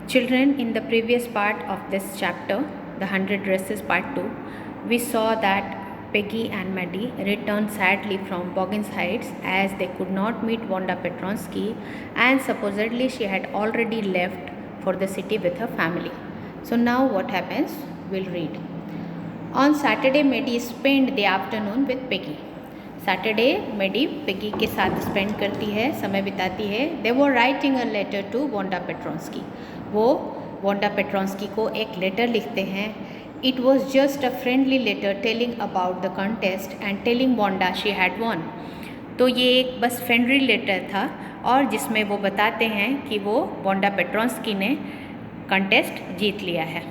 Children, in the previous part of this chapter, the 100 Dresses Part 2, we saw that Peggy and Maddie returned sadly from Boggins Heights as they could not meet Wanda Petronsky, and supposedly she had already left for the city with her family. So now what happens? We'll read. On Saturday, Maddie spent the afternoon with Peggy. Saturday Maddie Peggy के साथ spend करती है, समय बिताती है. They were writing a letter to Wanda Petronski. वो Wanda Petronski को एक लेटर लिखते हैं. It was just a friendly letter telling about the contest and telling Wanda she had won. तो ये एक बस फ्रेंडली लेटर था और जिसमें वो बताते हैं कि वो वोंडा पेट्रोंस्की ने कॉन्टेस्ट जीत लिया है.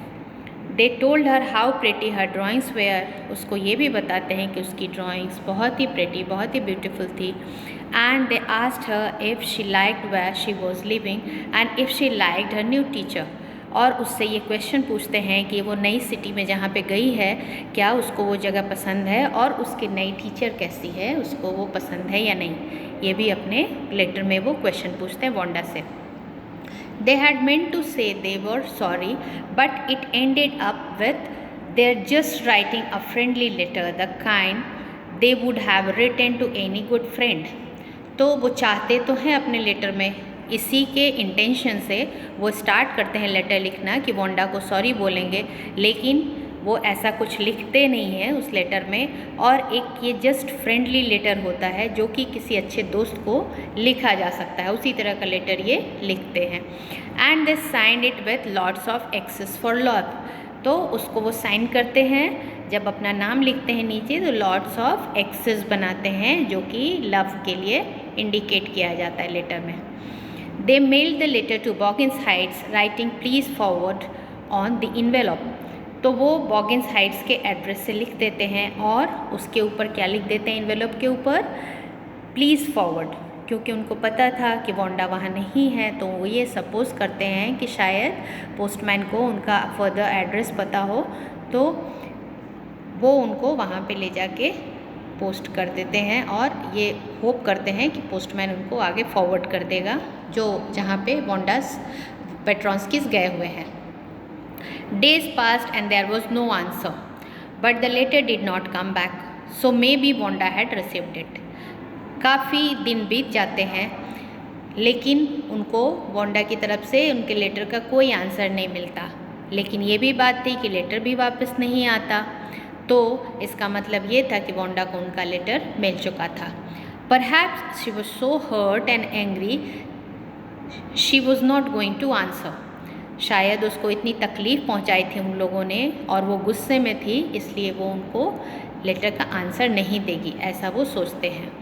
They told her how pretty her drawings were. उसको ये भी बताते हैं कि उसकी ड्राइंग्स बहुत ही प्रेटी, बहुत ही ब्यूटीफुल थी. And they asked her if she liked where she was living and if she liked her new teacher. और उससे ये क्वेश्चन पूछते हैं कि वो नई सिटी में जहाँ पे गई है क्या उसको वो जगह पसंद है और उसकी नई टीचर कैसी है, उसको वो पसंद है या नहीं. ये भी अपने लेटर में वो क्वेश्चन पूछते हैं वोंडा से. They had meant to say they were sorry, but it ended up with their just writing a friendly letter, the kind they would have written to any good friend. तो वो चाहते तो हैं अपने letter में, इसी के इंटेंशन से वो स्टार्ट करते हैं लेटर लिखना कि वोंडा को सॉरी बोलेंगे, लेकिन वो ऐसा कुछ लिखते नहीं हैं उस लेटर में. और एक ये जस्ट फ्रेंडली लेटर होता है जो कि किसी अच्छे दोस्त को लिखा जा सकता है, उसी तरह का लेटर ये लिखते हैं. And they signed it with lots of x's for love. तो उसको वो साइन करते हैं, जब अपना नाम लिखते हैं नीचे तो लॉट्स ऑफ एक्सेस बनाते हैं जो कि लव के लिए इंडिकेट किया जाता है लेटर में. They mailed the letter to Boggins Heights writing please forward on the envelope. तो वो बॉगिन्स हाइट्स के एड्रेस से लिख देते हैं और उसके ऊपर क्या लिख देते हैं इन्वेलप के ऊपर, प्लीज़ फॉरवर्ड. क्योंकि उनको पता था कि वोंडा वहाँ नहीं है तो वो ये सपोज़ करते हैं कि शायद पोस्टमैन को उनका फर्दर एड्रेस पता हो तो वो उनको वहाँ पे ले जाके पोस्ट कर देते हैं और ये होप करते हैं कि पोस्टमैन उनको आगे फॉरवर्ड कर देगा जो जहाँ पे वोंडास पेट्रोंस्कीज गए हुए हैं. Days passed and there was no answer, but the letter did not come back, so maybe Wanda had received it. काफ़ी दिन बीत जाते हैं लेकिन उनको वोंडा की तरफ से उनके लेटर का कोई आंसर नहीं मिलता. लेकिन ये भी बात थी कि लेटर भी वापस नहीं आता, तो इसका मतलब ये था कि वोंडा को उनका लेटर मिल चुका था. Perhaps she was so hurt and angry she was not going to answer. शायद उसको इतनी तकलीफ़ पहुंचाई थी उन लोगों ने और वो गुस्से में थी, इसलिए वो उनको लेटर का आंसर नहीं देगी, ऐसा वो सोचते हैं.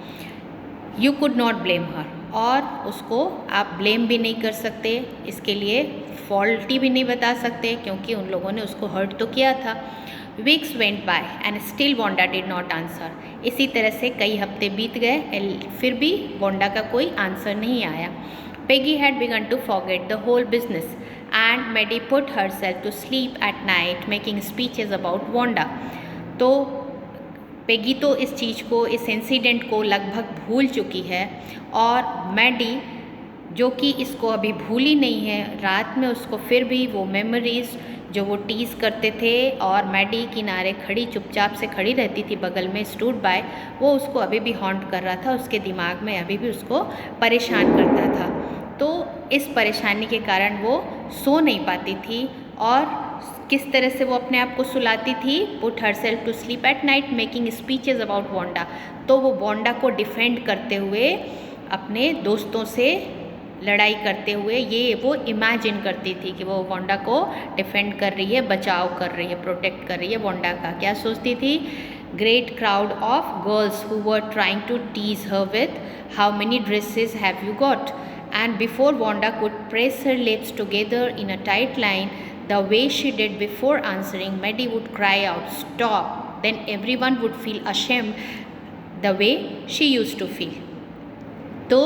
यू कुड नॉट ब्लेम हर. और उसको आप ब्लेम भी नहीं कर सकते, इसके लिए फॉल्टी भी नहीं बता सकते क्योंकि उन लोगों ने उसको हर्ट तो किया था. Weeks went by and still Wanda did not answer. इसी तरह से कई हफ्ते बीत गए, फिर भी वोंडा का कोई आंसर नहीं आया. Peggy had begun to forget the whole business and Maddie put herself to sleep at night making speeches about Wanda. तो पेगी तो इस चीज़ को, इस इंसिडेंट को लगभग भूल चुकी है और मैडी जो कि इसको अभी भूली नहीं है, रात में उसको फिर भी वो मेमोरीज़ जो वो टीज़ करते थे और मैडी किनारे खड़ी चुपचाप से खड़ी रहती थी बगल में स्टूड बाय, वो उसको अभी भी हॉन्ट कर रहा था, उसके दिमाग में अभी भी उसको परेशान करता था. तो इस परेशानी के कारण वो सो नहीं पाती थी और किस तरह से वो अपने आप को सुलाती थी, put herself to sleep at night making speeches about Wanda. तो वो वोंडा को डिफेंड करते हुए, अपने दोस्तों से लड़ाई करते हुए ये वो इमेजिन करती थी कि वो वोंडा को डिफेंड कर रही है, बचाव कर रही है, प्रोटेक्ट कर रही है वोंडा का. क्या सोचती थी? Great crowd of girls who were trying to tease her with how many dresses have you got. And before Wanda could press her lips together in a tight line, the way she did before answering, Maddie would cry out, "Stop!" Then everyone would feel ashamed the way she used to feel. तो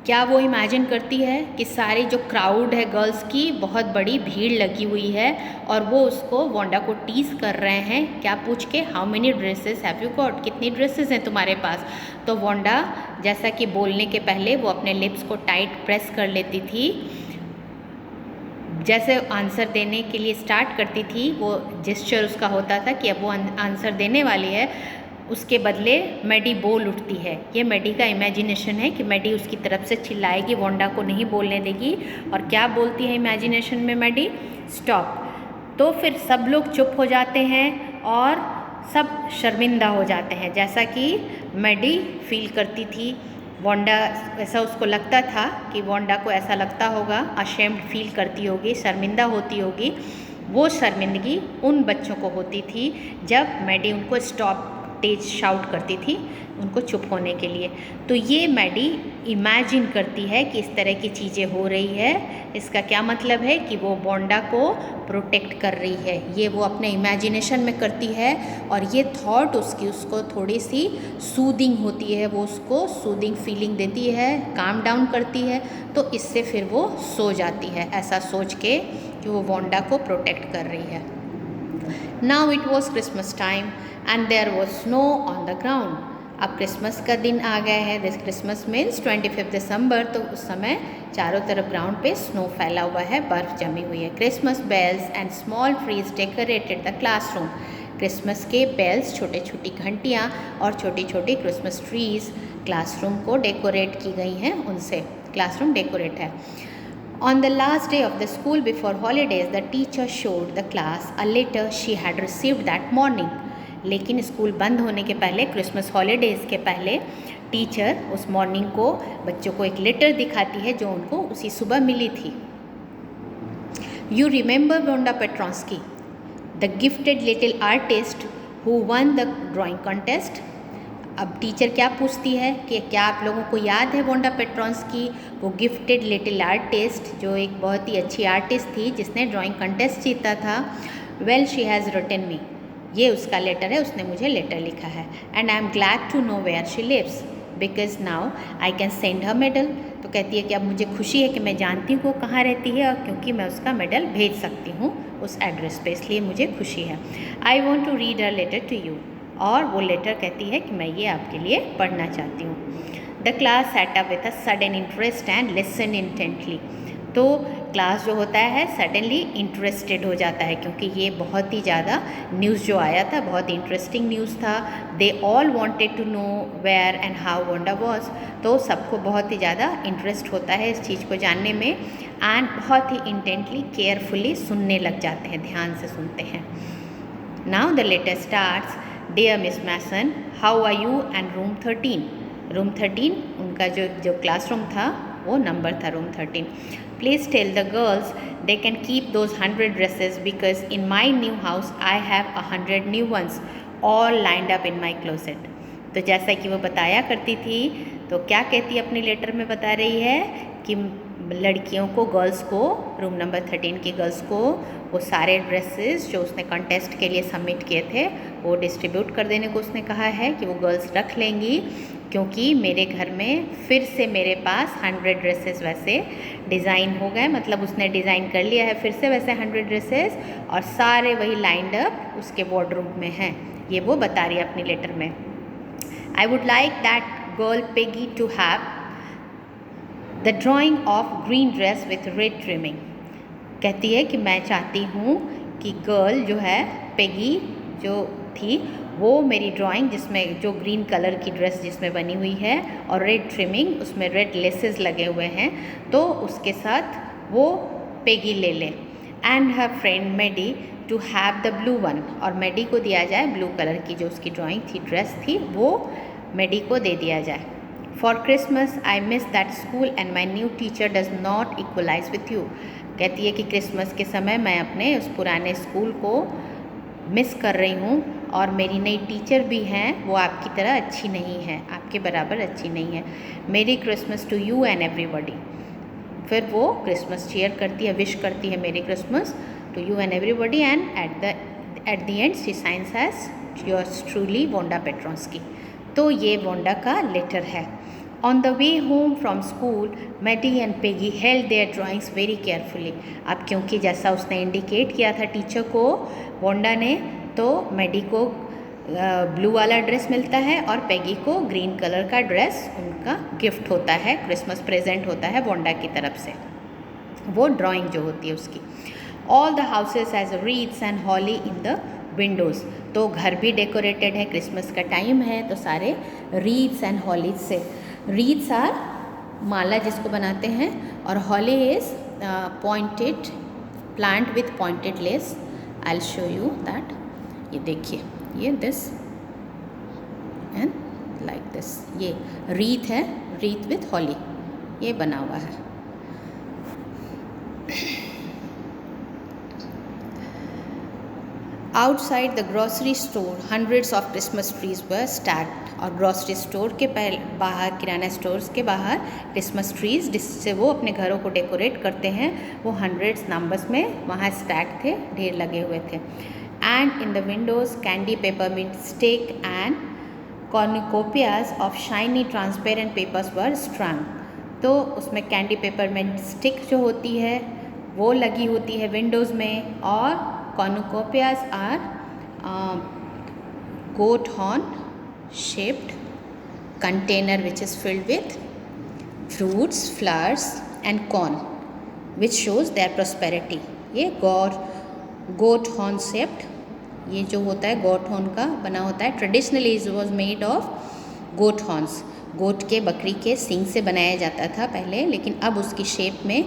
क्या वो imagine करती है कि सारी जो crowd है girls की, बहुत बड़ी भीड़ लगी हुई है और वो उसको वोंडा को टीज़ कर रहे हैं, क्या पूछ के, how many dresses have you got, कितनी ड्रेसेस हैं तुम्हारे पास. तो वोंडा जैसा कि बोलने के पहले वो अपने लिप्स को टाइट प्रेस कर लेती थी जैसे आंसर देने के लिए स्टार्ट करती थी, वो जेस्चर उसका होता था कि अब वो आंसर देने वाली है, उसके बदले मैडी बोल उठती है। ये मैडी का इमेजिनेशन है कि मैडी उसकी तरफ से चिल्लाएगी, वोंडा को नहीं बोलने देगी। और क्या बोलती है इमेजिनेशन में मैडी? स्टॉप। तो फिर सब लोग चुप हो जाते हैं और सब शर्मिंदा हो जाते हैं, जैसा कि मैडी फील करती थी। वोंडा, ऐसा उसको लगता था कि वोंडा को ऐसा लगता होगा, अशेम्ड फील करती होगी, शर्मिंदा होती होगी। वो शर्मिंदगी उन बच्चों को होती थी जब मैडी उनको स्टॉप तेज शाउट करती थी उनको चुप होने के लिए। तो ये मैडी इमेजिन करती है कि इस तरह की चीज़ें हो रही है। इसका क्या मतलब है कि वो वोंडा को प्रोटेक्ट कर रही है, ये वो अपने इमेजिनेशन में करती है। और ये थॉट उसको थोड़ी सी सूदिंग होती है, वो उसको सूदिंग फीलिंग देती है, काम डाउन करती है। तो इससे फिर वो सो जाती है, ऐसा सोच के कि वो वोंडा को प्रोटेक्ट कर रही है। Now it was Christmas time and there was snow on the ground. अब क्रिसमस का दिन आ गया है, दिस क्रिसमस मीन्स 25 दिसंबर। तो उस समय चारों तरफ ग्राउंड पे स्नो फैला हुआ है, बर्फ़ जमी हुई है। Christmas bells and small trees decorated the classroom. Christmas के बेल्स, छोटे छोटी घंटियाँ और छोटी छोटी क्रिसमस ट्रीज क्लासरूम को डेकोरेट की गई हैं, उनसे क्लासरूम डेकोरेट है। On the last day of the school before holidays, the teacher showed the class a letter she had received that morning. लेकिन स्कूल बंद होने के पहले, क्रिसमस हॉलीडेज़ के पहले, टीचर उस मॉर्निंग को बच्चों को एक लेटर दिखाती है जो उनको उसी सुबह मिली थी। You remember Wanda Petronski, the gifted little artist who won the drawing contest? अब टीचर क्या पूछती है कि क्या आप लोगों को याद है वोंडा पेट्रोंस्की, वो गिफ्टेड लिटिल आर्टिस्ट जो एक बहुत ही अच्छी आर्टिस्ट थी जिसने ड्राइंग कंटेस्ट जीता था। Well she has written me, ये उसका लेटर है, उसने मुझे लेटर लिखा है। And I am glad to know where she lives because now I can send her medal. तो कहती है कि अब मुझे खुशी है कि मैं जानती हूँ वो कहाँ रहती है, और क्योंकि मैं उसका मेडल भेज सकती हूँ उस एड्रेस पे, इसलिए मुझे खुशी है। I want to read her letter to you, और वो लेटर कहती है कि मैं ये आपके लिए पढ़ना चाहती हूँ। The class set up with a sudden interest and listen intently. तो क्लास जो होता है सडनली इंटरेस्टेड हो जाता है, क्योंकि ये बहुत ही ज़्यादा न्यूज़ जो आया था बहुत इंटरेस्टिंग न्यूज़ था। They all wanted to know where and how Wanda was. तो सबको बहुत ही ज़्यादा इंटरेस्ट होता है इस चीज़ को जानने में, एंड बहुत ही इंटेंटली केयरफुली सुनने लग जाते हैं, ध्यान से सुनते हैं। Now the letter starts, dear Miss Mason, how are you and room 13। Room 13 उनका जो क्लासरूम था वो नंबर था room 13। Please tell the girls they can keep those 100 dresses because in my new house I have 100 new ones all lined up in my closet. तो जैसा कि वो बताया करती थी, तो क्या कहती अपने लेटर में बता रही है कि लड़कियों को, गर्ल्स को, रूम नंबर 13 की गर्ल्स को वो सारे ड्रेसेस जो उसने कंटेस्ट के लिए सबमिट किए थे वो डिस्ट्रीब्यूट कर देने को उसने कहा है कि वो गर्ल्स रख लेंगी, क्योंकि मेरे घर में फिर से मेरे पास 100 ड्रेसेस वैसे डिज़ाइन हो गए, मतलब उसने डिज़ाइन कर लिया है फिर से वैसे 100 ड्रेसेस, और सारे वही लाइंड अप उसके वार्डरोब में हैं। ये वो बता रही है अपनी लेटर में। I would like that girl Peggy to have the drawing of green dress with red trimming. कहती है कि मैं चाहती हूँ कि गर्ल जो है, पेगी जो थी, वो मेरी ड्राइंग जिसमें जो ग्रीन कलर की ड्रेस जिसमें बनी हुई है और रेड ट्रिमिंग, उसमें रेड लेसेस लगे हुए हैं, तो उसके साथ वो पेगी ले ले। And her friend Maddie to have the blue one, और मेडी को दिया जाए ब्लू कलर की जो उसकी ड्राइंग थी, ड्रेस थी, वो मेडी को दे दिया जाए। For Christmas I miss that school and my new teacher does not equalize with you. कहती है कि क्रिसमस के समय मैं अपने उस पुराने स्कूल को मिस कर रही हूँ, और मेरी नई टीचर भी हैं, वो आपकी तरह अच्छी नहीं है, आपके बराबर अच्छी नहीं है। Merry Christmas to you and everybody. फिर वो क्रिसमस चीयर करती है, विश करती है merry Christmas to you and everybody, and at the end she signs as yours truly Wanda Petronski. तो ये वोंडा का लेटर है। On the way home from school Maddie and Peggy held their drawings very carefully. अब क्योंकि जैसा उसने indicate किया था टीचर को, वोंडा ने, तो मेडी को ब्लू वाला ड्रेस मिलता है और पेगी को ग्रीन कलर का ड्रेस उनका गिफ्ट होता है, क्रिसमस प्रेजेंट होता है वोंडा की तरफ से। वो ड्राइंग जो होती है उसकी। All the houses has wreaths and holly in the windows, तो घर भी डेकोरेटेड है, क्रिसमस का टाइम है तो सारे रीथ्स एंड हॉलीज से, रीथ्स आर माला जिसको बनाते हैं, और holly is pointed plant with pointed leaves. I will show you that. ये देखिए, ये दिस एंड लाइक दिस, ये रीथ है, रीथ विथ हॉली, ये बना हुआ है। Outside the grocery store hundreds of Christmas trees were stacked, और ग्रॉसरी स्टोर के बाहर, किराना स्टोर्स के बाहर क्रिसमस ट्रीज जिससे वो अपने घरों को डेकोरेट करते हैं, वो हंड्रेड्स नंबर्स में वहाँ स्टैक थे, ढेर लगे हुए थे। And in the windows candy, peppermint stick and cornucopias of shiny transparent papers were strung, तो उसमें कैंडी पेपरमिंट स्टिक जो होती है वो लगी होती है विंडोज़ में, और कॉर्नुकोपियाज are goat horn shaped container which is filled with fruits, flowers and corn which shows their prosperity। ये goat horn shaped, ये जो होता है goat horn का बना होता है, traditionally it was made of goat horns, गोट के, बकरी के सींग से बनाया जाता था पहले, लेकिन अब उसकी शेप में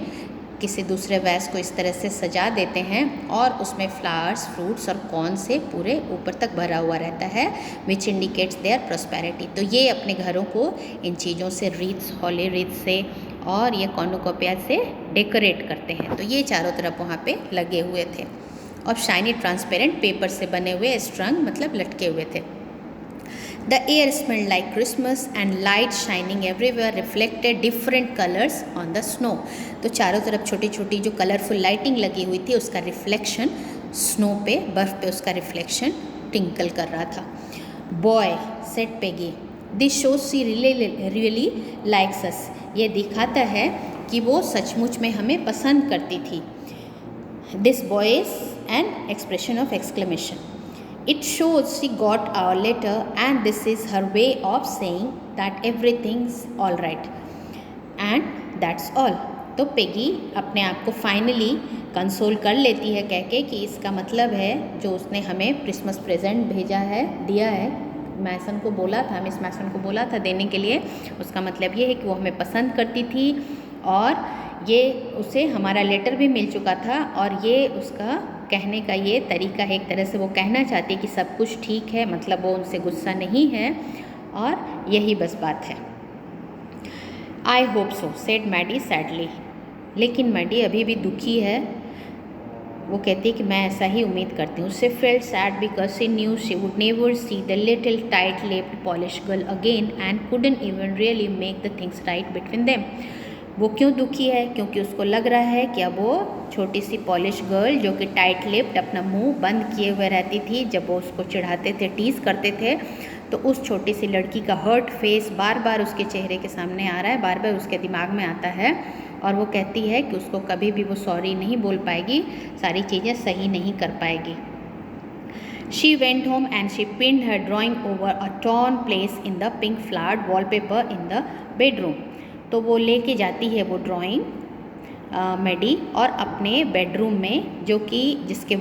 किसी दूसरे वैस को इस तरह से सजा देते हैं और उसमें फ्लावर्स, फ्रूट्स और कॉर्न से पूरे ऊपर तक भरा हुआ रहता है, विच इंडिकेट्स देयर प्रॉस्पेरिटी। तो ये अपने घरों को इन चीज़ों से, रीथ्स, हॉली रीथ से और ये कॉर्नुकोपिया से डेकोरेट करते हैं। तो ये चारों तरफ वहाँ पे लगे हुए थे, और शाइनी ट्रांसपेरेंट पेपर से बने हुए, स्ट्रंग मतलब लटके हुए थे। The air smelled like Christmas and light shining everywhere reflected different colors on the snow। तो चारों तरफ छोटी छोटी जो कलरफुल लाइटिंग लगी हुई थी उसका रिफ्लेक्शन स्नो पे, बर्फ़ पे उसका रिफ्लेक्शन टिंकल कर रहा था। Boy said Peggy, this shows she really likes us, ये दिखाता है कि वो सचमुच में हमें पसंद करती थी। This boy is an expression of exclamation. It shows she got our letter and this is her way of saying that everything's all right and that's all। तो पेगी अपने आप को फाइनली कंसोल कर लेती है कह के कि इसका मतलब है जो उसने हमें क्रिसमस प्रेजेंट भेजा है, दिया है, मैसन को बोला था, मिस मैसन को बोला था देने के लिए, उसका मतलब ये है कि वो हमें पसंद करती थी और ये उसे हमारा लेटर भी मिल चुका था, और ये उसका कहने का ये तरीका है, एक तरह से वो कहना चाहती है कि सब कुछ ठीक है, मतलब वो उनसे गुस्सा नहीं है, और यही बस बात है। I hope so said Maddie sadly, लेकिन मैडी अभी भी दुखी है, वो कहती है कि मैं ऐसा ही उम्मीद करती हूँ। She felt sad because she knew she would never see the little tight lipped polish girl again and couldn't even really make the things right between them. वो क्यों दुखी है? क्योंकि उसको लग रहा है कि अब वो छोटी सी पॉलिश गर्ल जो कि टाइट लिप्ड, अपना मुंह बंद किए हुए रहती थी जब वो उसको चिढ़ाते थे, टीज़ करते थे, तो उस छोटी सी लड़की का हर्ट फेस बार बार उसके चेहरे के सामने आ रहा है, बार बार उसके दिमाग में आता है, और वो कहती है कि उसको कभी भी वो सॉरी नहीं बोल पाएगी, सारी चीज़ें सही नहीं कर पाएगी। She went home and she pinned her drawing over a torn place in the pink flowered wallpaper in the bedroom। तो वो लेके जाती है वो ड्राइंग मैडी और अपने बेडरूम में, जो कि जिसके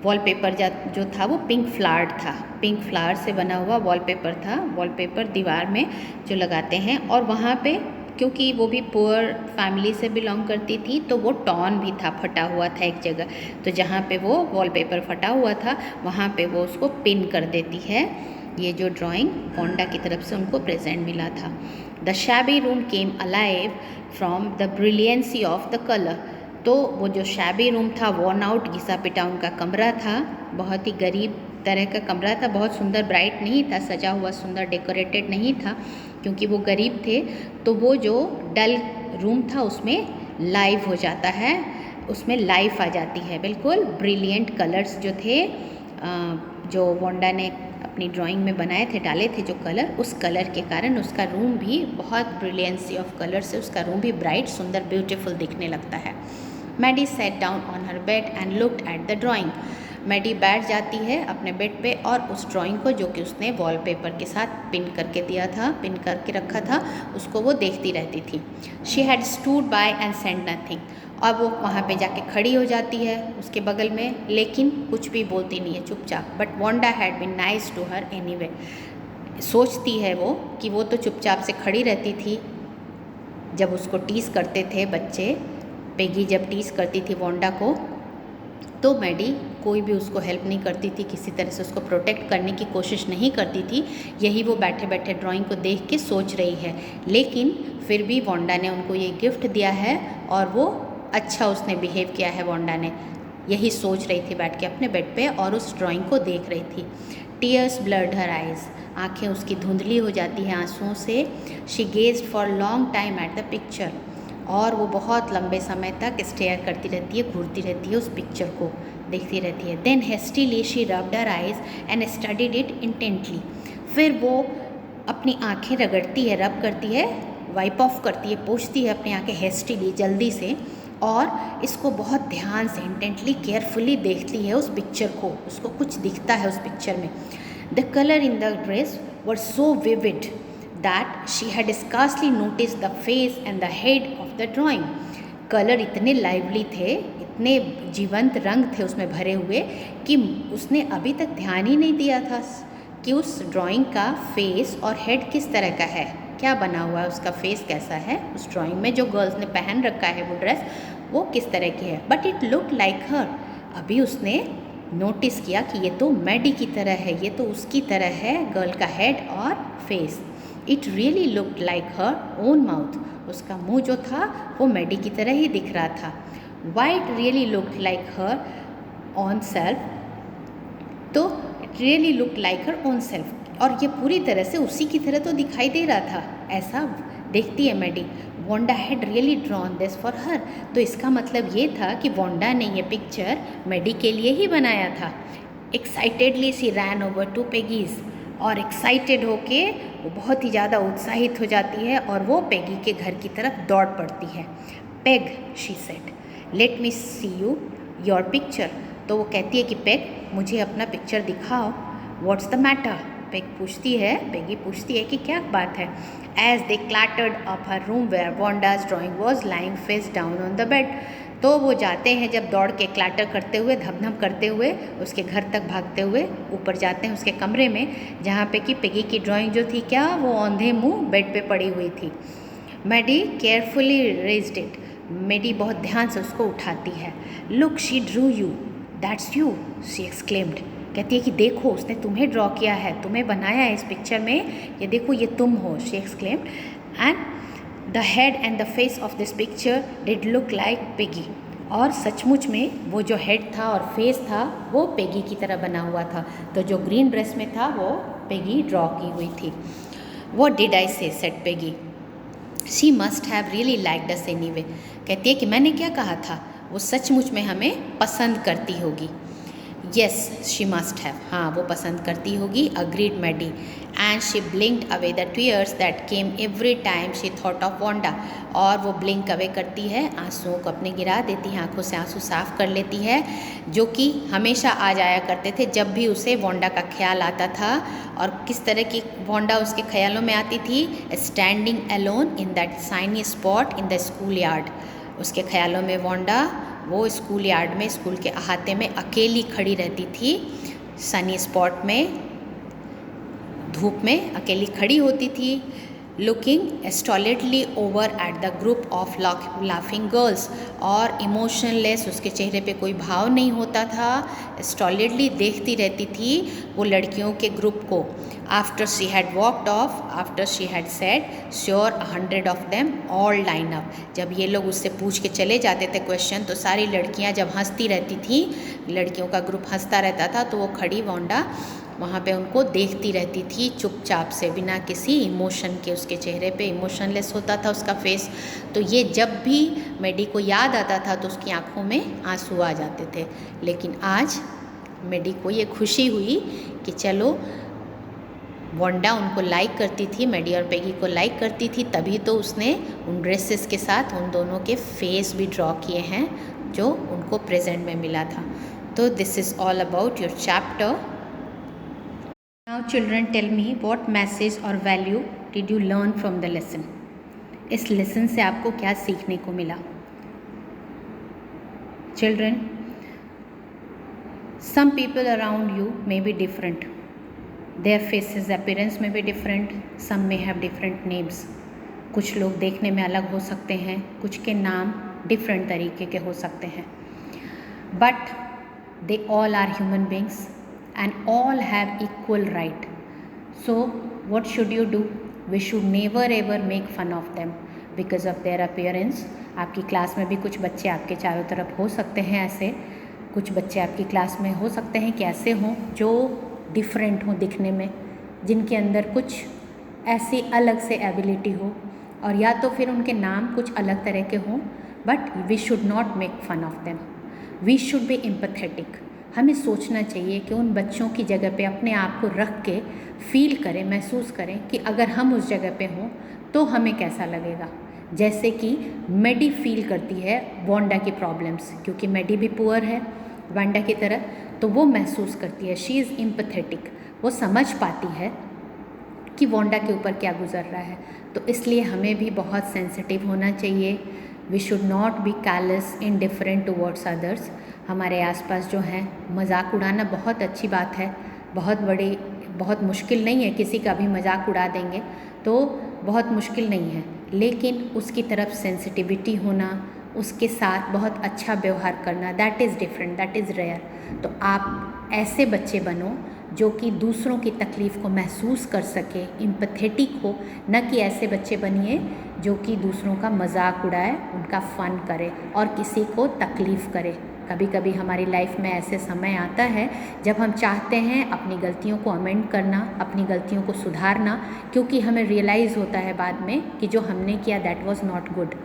वॉलपेपर जो था वो पिंक फ्लावर्ड था, पिंक फ्लावर से बना हुआ वॉलपेपर था, वॉलपेपर दीवार में जो लगाते हैं, और वहाँ पे क्योंकि वो भी पुअर फैमिली से बिलोंग करती थी तो वो टॉर्न भी था, फटा हुआ था एक जगह, तो जहाँ पे वो वॉलपेपर फटा हुआ था वहाँ पे वो उसको पिन कर देती है, ये जो ड्राइंग वोंडा की तरफ से उनको प्रेजेंट मिला था। The shabby room came alive from the brilliancy of the colour. तो वो जो शैबी रूम था, वॉर्न आउट, घिसा पिटा उनका कमरा था, बहुत ही गरीब तरह का कमरा था, बहुत सुंदर, ब्राइट नहीं था, सजा हुआ सुंदर डेकोरेटेड नहीं था क्योंकि वो गरीब थे। तो वो जो डल रूम था उसमें लाइव हो जाता है, उसमें लाइफ आ जाती है, बिल्कुल ब्रिलियंट कलर्स जो थे, जो वोंडा ने अपनी ड्राइंग में बनाए थे, डाले थे जो कलर, उस कलर के कारण उसका रूम भी बहुत ब्रिलियंसी ऑफ कलर से उसका रूम भी ब्राइट, सुंदर, ब्यूटीफुल दिखने लगता है। Maddie sat down on her bed and looked at the drawing. Maddie बैठ जाती है अपने बेड पे और उस ड्राइंग को, जो कि उसने वॉलपेपर के साथ पिन करके रखा था, उसको वो देखती रहती थी। She had stood by and said nothing. और वो वहाँ पे जाके खड़ी हो जाती है उसके बगल में, लेकिन कुछ भी बोलती नहीं है, चुपचाप। But Wanda had been nice to her anyway. सोचती है वो कि वो तो चुपचाप से खड़ी रहती थी जब उसको टीस करते थे बच्चे। पेगी जब टीस करती थी वांडा को, तो मैडी कोई भी उसको हेल्प नहीं करती थी, किसी तरह से उसको प्रोटेक्ट करने की कोशिश नहीं करती थी। यही वो बैठे बैठे ड्राइंग को देख के सोच रही है। लेकिन फिर भी वांडा ने उनको ये गिफ्ट दिया है और वो अच्छा उसने बिहेव किया है वांडा ने, यही सोच रही थी बैठ के अपने बेड पे और उस ड्राइंग को देख रही थी। टीयर्स ब्लर्ड हर आइज़। आँखें उसकी धुंधली हो जाती हैं आंसुओं से। She gazed for long time at the picture. और वो बहुत लंबे समय तक स्टेयर करती रहती है, घूरती रहती है, उस पिक्चर को देखती रहती है। Then hastily she rubbed her eyes and studied it intently. फिर वो अपनी आँखें रगड़ती है, रब करती है, वाइप ऑफ करती है, पोंछती है अपनी आँखें हेस्टीली, जल्दी से, और इसको बहुत ध्यान से, इंटेंटली, केयरफुली देखती है उस पिक्चर को। उसको कुछ दिखता है उस पिक्चर में। The colour in the dress were so vivid that she had scarcely noticed the face and the head of the drawing. Colour इतने लाइवली थे, इतने जीवंत रंग थे उसमें भरे हुए कि उसने अभी तक ध्यान ही नहीं दिया था कि उस ड्राइंग का फेस और हेड किस तरह का है, क्या बना हुआ है, उसका फेस कैसा है। उस ड्राइंग में जो गर्ल्स ने पहन रखा है वो ड्रेस, वो किस तरह की है। बट इट लुक लाइक हर। अभी उसने नोटिस किया कि ये तो मैडी की तरह है, ये तो उसकी तरह है, गर्ल का हेड और face. It really looked like her own mouth. उसका मुंह जो था वो मैडी की तरह ही दिख रहा था। White really looked like her own self. तो it really looked like her own self, और ये पूरी तरह से उसी की तरह तो दिखाई दे रहा था, ऐसा देखती है Maddie. Wanda had really drawn this for her. तो इसका मतलब ये था कि वांडा ने ये पिक्चर मैडी के लिए ही बनाया था। Excitedly she ran over to Peggy's. और एक्साइटेड होके वो बहुत ही ज़्यादा उत्साहित हो जाती है और वो पेगी के घर की तरफ दौड़ पड़ती है। Peg, she said, let me see you your picture. तो वो कहती है कि पेग, मुझे अपना पिक्चर दिखाओ। व्हाट्स द मैटर, पेगी पूछती है कि क्या बात है। As they clattered up her room where Wanda's drawing was lying face down on the bed. तो वो जाते हैं जब दौड़ के, क्लैटर करते हुए, धम करते हुए, उसके घर तक भागते हुए ऊपर जाते हैं उसके कमरे में, जहाँ पे कि पेगी की ड्राइंग जो थी, क्या वो औंधे मुँह बेड पे पड़ी हुई थी। Maddie carefully raised it. Maddie बहुत ध्यान से उसको उठाती है। Look, she drew you, that's you, she exclaimed. कहती है कि देखो, उसने तुम्हें ड्रॉ किया है, तुम्हें बनाया है इस पिक्चर में, ये देखो, ये तुम हो, she exclaimed. And the head and the face of this picture did look like Peggy. और सचमुच में वो जो हेड था और फेस था वो पेगी की तरह बना हुआ था। तो जो ग्रीन ड्रेस में था वो पेगी ड्रॉ की हुई थी। व्हाट डिड आई से, said Peggy, she must have really liked us anyway. कहती है कि मैंने क्या कहा था, वो सचमुच में हमें पसंद करती होगी। येस, शी मस्ट हैव, हाँ वो पसंद करती होगी, agreed Maddie. And she blinked away the tears that came every time she thought of Wanda. और वो ब्लिंक अवे करती है, आंसुओं को अपने गिरा देती है, आंखों से आंसू साफ कर लेती है, जो कि हमेशा आ जाया करते थे जब भी उसे वांडा का ख्याल आता था। और किस तरह की वांडा उसके ख्यालों में आती थी, standing alone in that shiny spot in the school yard. उसके ख्यालों में वांडा वो स्कूल यार्ड में, स्कूल के अहाते में अकेली खड़ी रहती थी, सनी स्पॉट में, धूप में अकेली खड़ी होती थी, looking stolidly over at the group of laughing girls. और इमोशनलेस, उसके चेहरे पे कोई भाव नहीं होता था, स्टॉलिडली देखती रहती थी वो लड़कियों के ग्रुप को। After she had walked off, after she had said, sure 100 of them all line up. जब ये लोग उससे पूछ के चले जाते थे क्वेश्चन, तो सारी लड़कियां जब हंसती रहती थी, लड़कियों का ग्रुप हंसता रहता था, तो वो खड़ी वांडा वहाँ पे उनको देखती रहती थी चुपचाप से, बिना किसी इमोशन के। उसके चेहरे पे इमोशनलेस होता था उसका फेस। तो ये जब भी मैडी को याद आता था तो उसकी आंखों में आंसू आ जाते थे। लेकिन आज मैडी को ये खुशी हुई कि चलो, वांडा उनको लाइक करती थी, मैडी और पेगी को लाइक करती थी, तभी तो उसने उन ड्रेसेस के साथ उन दोनों के फेस भी ड्रॉ किए हैं जो उनको प्रेजेंट में मिला था। So this is all about your chapter. Now children, tell me what message or value did you learn from the lesson? इस लेसन से आपको क्या सीखने को मिला? Children, some people around you may be different. Their faces appearance may be different. Some may have different names. कुछ लोग देखने में अलग हो सकते हैं, कुछ के नाम डिफरेंट तरीके के हो सकते हैं, but they all are human beings and all have equal right. So what should you do? We should never ever make fun of them because of their appearance. आपकी क्लास में भी कुछ बच्चे आपके चारों तरफ हो सकते हैं ऐसे, कुछ बच्चे आपकी क्लास में हो सकते हैं कि ऐसे हों जो डिफरेंट हों दिखने में, जिनके अंदर कुछ ऐसी अलग से एबिलिटी हो, और या तो फिर उनके नाम कुछ अलग तरह के हों, but we should not make fun of them. We should be empathetic. हमें सोचना चाहिए कि उन बच्चों की जगह पे अपने आप को रख के फील करें, महसूस करें कि अगर हम उस जगह पे हों तो हमें कैसा लगेगा. जैसे कि मेडी फील करती है वांडा की प्रॉब्लम्स, क्योंकि मेडी भी पुअर है वांडा की तरह, तो वो महसूस करती है. She is empathetic. वो समझ पाती है कि वांडा के ऊपर क्या गुजर रहा है. तो इसलिए हमें भी बहुत सेंसिटिव होना चाहिए. We should not be callous indifferent towards others. हमारे आसपास जो हैं, मजाक उड़ाना बहुत अच्छी बात है, बहुत मुश्किल नहीं है. किसी का भी मजाक उड़ा देंगे तो बहुत मुश्किल नहीं है, लेकिन उसकी तरफ सेंसिटिविटी होना, उसके साथ बहुत अच्छा व्यवहार करना, that is different, that is rare. तो आप ऐसे बच्चे बनो जो कि दूसरों की तकलीफ़ को महसूस कर सके, एम्पैथेटिक हो, न कि ऐसे बच्चे बनिए जो कि दूसरों का मजाक उड़ाए, उनका फ़न करे और किसी को तकलीफ़ करे. कभी कभी हमारी लाइफ में ऐसे समय आता है जब हम चाहते हैं अपनी गलतियों को अमेंड करना, अपनी गलतियों को सुधारना, क्योंकि हमें रियलाइज़ होता है बाद में कि जो हमने किया दैट वाज नॉट गुड.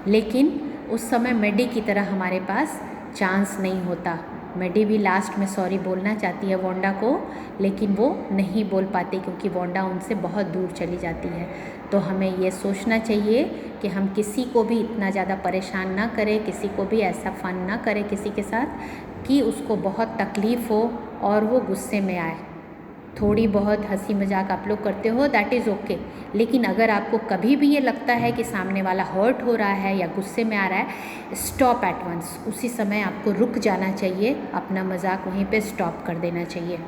लेकिन उस समय मेडी की तरह हमारे पास चांस नहीं होता. मेडी भी लास्ट में सॉरी बोलना चाहती है वांडा को, लेकिन वो नहीं बोल पाती क्योंकि वांडा उनसे बहुत दूर चली जाती है. तो हमें ये सोचना चाहिए कि हम किसी को भी इतना ज़्यादा परेशान ना करें, किसी को भी ऐसा फ़न ना करें किसी के साथ कि उसको बहुत तकलीफ़ हो और वो गुस्से में आए. थोड़ी बहुत हंसी मजाक आप लोग करते हो, दैट इज़ ओके. लेकिन अगर आपको कभी भी ये लगता है कि सामने वाला हर्ट हो रहा है या गुस्से में आ रहा है, स्टॉप एट वंस. उसी समय आपको रुक जाना चाहिए, अपना मजाक वहीं पे स्टॉप कर देना चाहिए.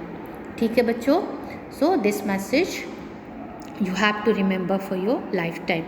ठीक है बच्चों? So this message you have to remember for your lifetime.